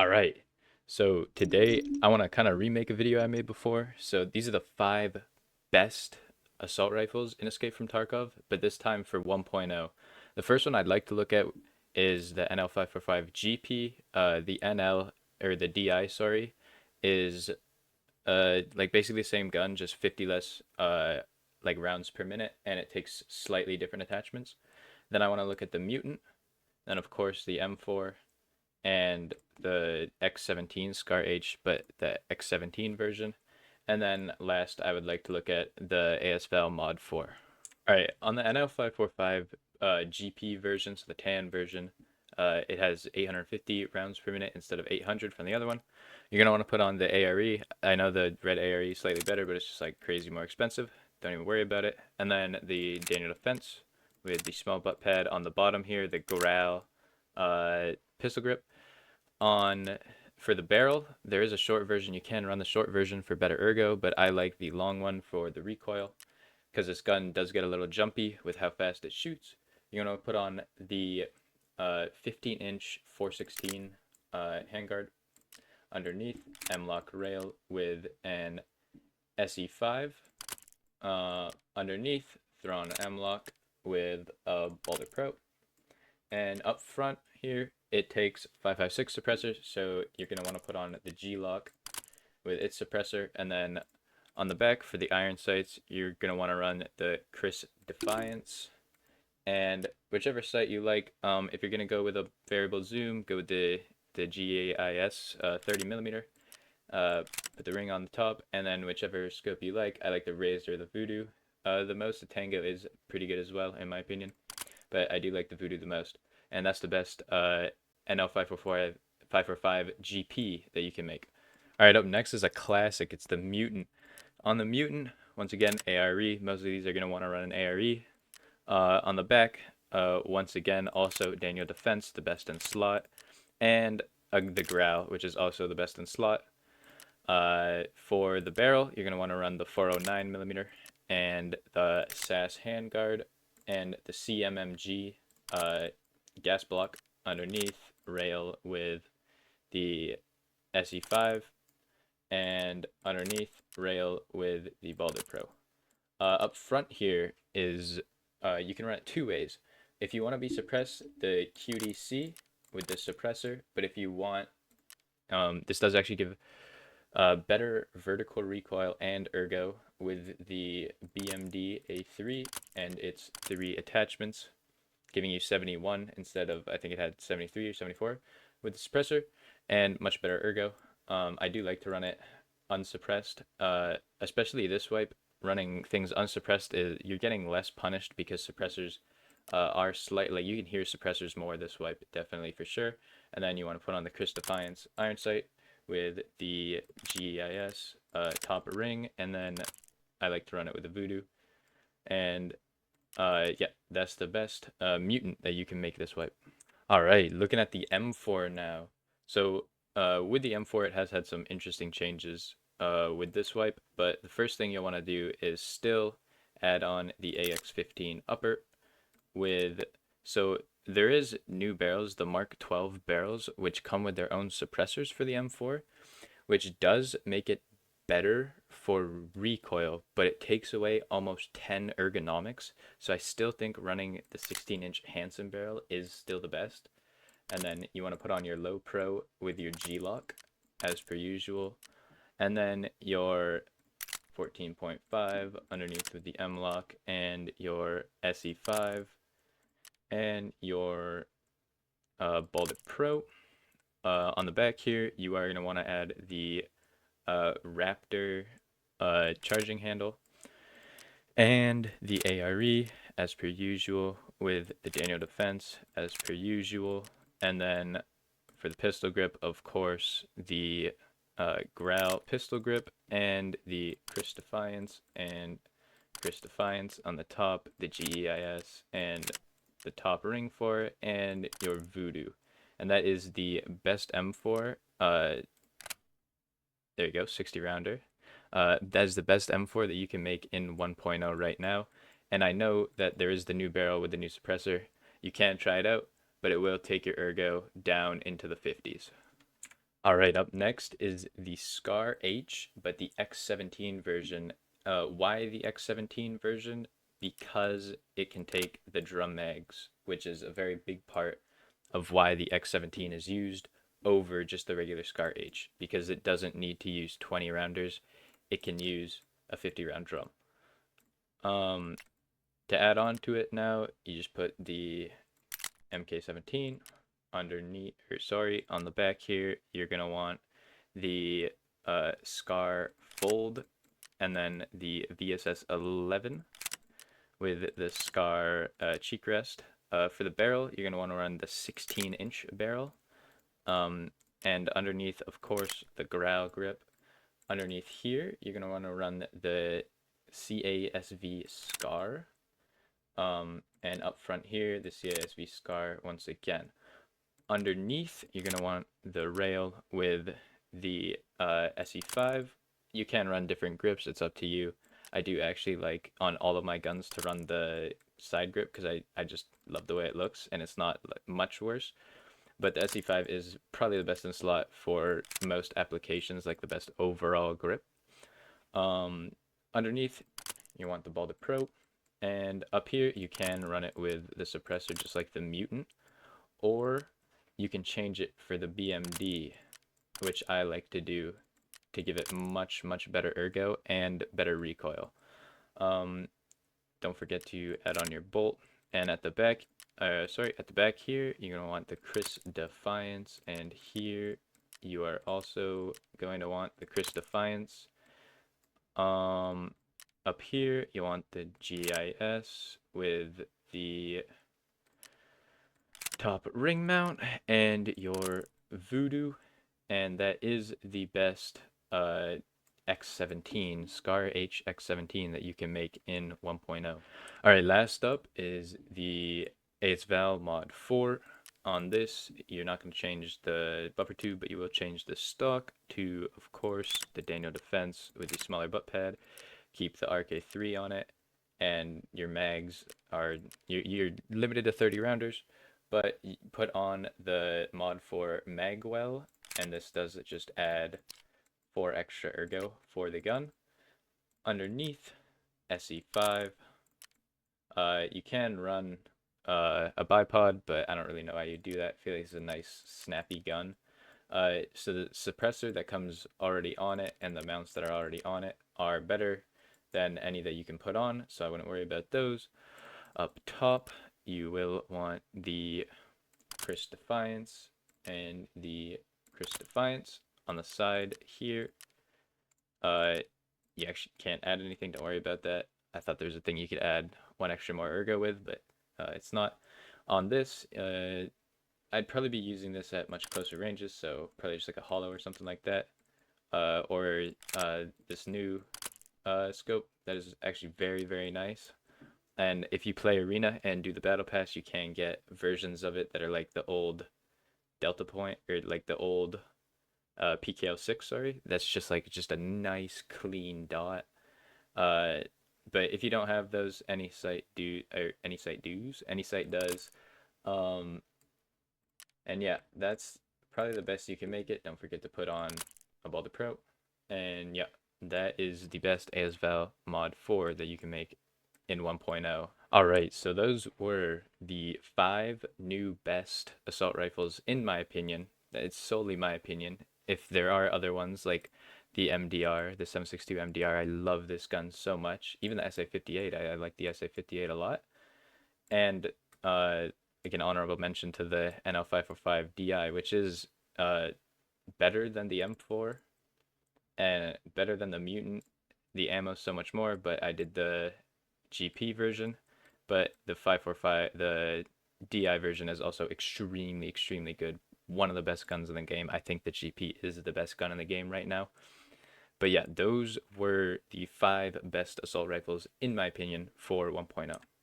All right. So today I want to kind of remake a video I made before. So these are the five best assault rifles in Escape from Tarkov, but this time for 1.0. The first one I'd like to look at is the NL545 GP. The NL or the DI, sorry, is like basically the same gun, just 50 less like rounds per minute, and it takes slightly different attachments. Then I want to look at the Mutant, then of course the M4, and the X17 Scar H, but the X17 version. And then last, I would like to look at the ASVAL Mod 4. All right, on the NL545 GP version, so the tan version, it has 850 rounds per minute instead of 800 from the other one. You're going to want to put on the ARE. I know the red ARE is slightly better, but it's just like crazy more expensive. Don't even worry about it. And then the Daniel Defense with the small butt pad on the bottom here, the Growl pistol grip. On for the barrel, there is a short version. You can run the short version for better ergo, but I like the long one for the recoil because this gun does get a little jumpy with how fast it shoots. You're gonna put on the 15-inch 416 handguard underneath, M-lock rail with an SE5 underneath, throw on M-lock with a Boulder Pro. And up front here, it takes 5.56 suppressor, so you're going to want to put on the G-lock with its suppressor, and then on the back for the iron sights, you're going to want to run the Chris Defiance, and whichever sight you like. If you're going to go with a variable zoom, go with the GAIS 30 millimeter. Put the ring on the top, and then whichever scope you like. I like the Raised or the Voodoo the most. The Tango is pretty good as well, in my opinion, but I do like the Voodoo the most, and that's the best NL545 GP that you can make. All right, up next is a classic. It's the Mutant. On the Mutant, once again, ARE. Most of these are going to want to run an ARE. On the back, once again, also Daniel Defense, the best in slot, and the Growl, which is also the best in slot. For the barrel, you're going to want to run the 409 millimeter and the SAS handguard and the CMMG gas block underneath, rail with the SE5, and underneath, rail with the Balder Pro. Up front here is you can run it two ways. If you want to be suppressed, the QDC with the suppressor, but if you want, this does actually give better vertical recoil and ergo with the BMD A3 and its three attachments, giving you 71 instead of, I think it had 73 or 74 with the suppressor, and much better ergo. I do like to run it unsuppressed, especially this wipe. Running things unsuppressed, you're getting less punished because suppressors are slightly, like you can hear suppressors more this wipe, definitely for sure. And then you want to put on the Chris Defiance iron sight with the GEIS top ring, and then I like to run it with the Voodoo. And yeah, that's the best mutant that you can make this wipe. All right, looking at the M4 now. So with the M4, it has had some interesting changes with this wipe, but the first thing you'll want to do is still add on the AX15 upper with, so there is new barrels, the Mark 12 barrels, which come with their own suppressors for the M4, which does make it better for recoil, but it takes away almost 10 ergonomics. So I still think running the 16-inch Hansen barrel is still the best. And then you want to put on your low pro with your G-lock as per usual. And then your 14.5 underneath with the M-lock and your SE5 and your Baltic Pro. On the back here, you are going to want to add the Raptor charging handle and the ARE as per usual with the Daniel Defense as per usual, and then for the pistol grip, of course, the Growl pistol grip and the Chris Defiance on the top, the GEIS and the top ring for it, and your Voodoo. And that is the best M4. There you go, 60 rounder. That is the best M4 that you can make in 1.0 right now. And I know that there is the new barrel with the new suppressor. You can try it out, but it will take your ergo down into the 50s. All right, up next is the Scar H, but the X17 version. Why the X17 version? Because it can take the drum mags, which is a very big part of why the X17 is used over just the regular Scar H, because it doesn't need to use 20 rounders. It can use a 50 round drum. Um, to add on to it now, you just put the MK17 underneath, or sorry, on the back here. You're gonna want the Scar Fold, and then the VSS 11 with the Scar cheek rest. For the barrel, you're gonna want to run the 16-inch barrel, um, and underneath, of course, the growl grip. Underneath here, you're gonna want to run the CASV Scar, and up front here, the CASV Scar once again. Underneath, you're going to want the rail with the SE5. You can run different grips, it's up to you. I do actually like on all of my guns to run the side grip because I just love the way it looks and it's not much worse. But the SE5 is probably the best in slot for most applications, like the best overall grip. Um, Underneath, you want the Balder Pro. And up here, you can run it with the suppressor just like the Mutant, or you can change it for the BMD, which I like to do to give it much, much better ergo and better recoil. Um, don't forget to add on your bolt. And at the back, at the back here, you're going to want the Chris Defiance, and here you are also going to want the Chris Defiance. Up here, you want the GIS with the top ring mount and your Voodoo, and that is the best X17, Scar H X17 that you can make in 1.0. All right, last up is the ASVAL Mod 4. On this, you're not going to change the buffer tube, but you will change the stock to, of course, the Daniel Defense with the smaller butt pad. Keep the RK3 on it, and your mags are, you're limited to 30 rounders, but you put on the mod for Magwell, and this does just add 4 extra ergo for the gun. Underneath, SE5, you can run a bipod, but I don't really know how you do that. I feel like it's a nice snappy gun. So the suppressor that comes already on it and the mounts that are already on it are better than any that you can put on, so I wouldn't worry about those. Up top, you will want the Chris Defiance and the Chris Defiance. On the side here, uh, you actually can't add anything, don't worry about that. I thought there was a thing you could add one extra more ergo with, but it's not. On this, I'd probably be using this at much closer ranges, so probably just like a hollow or something like that. Or this new scope that is actually very, very nice. And if you play Arena and do the Battle Pass, you can get versions of it that are like the old Delta Point, or like the old PKL6, sorry. That's just like just a nice clean dot. Uh, but if you don't have those, any site does. Um, and yeah, that's probably the best you can make it. Don't forget to put on a Balder Pro. And yeah, that is the best ASVAL mod 4 that you can make in 1.0. All right, so those were the 5 new best assault rifles, in my opinion. It's solely my opinion. If there are other ones like the MDR, the 7.62 MDR, I love this gun so much. Even the SA58, I like the SA58 a lot. And again, honorable mention to the NL545 DI, which is better than the M4 and better than the Mutant. The ammo so much more, but I did the GP version. But the 545, the DI version is also extremely, extremely good. One of the best guns in the game. I think the GP is the best gun in the game right now. But yeah, those were the 5 best assault rifles, in my opinion, for 1.0.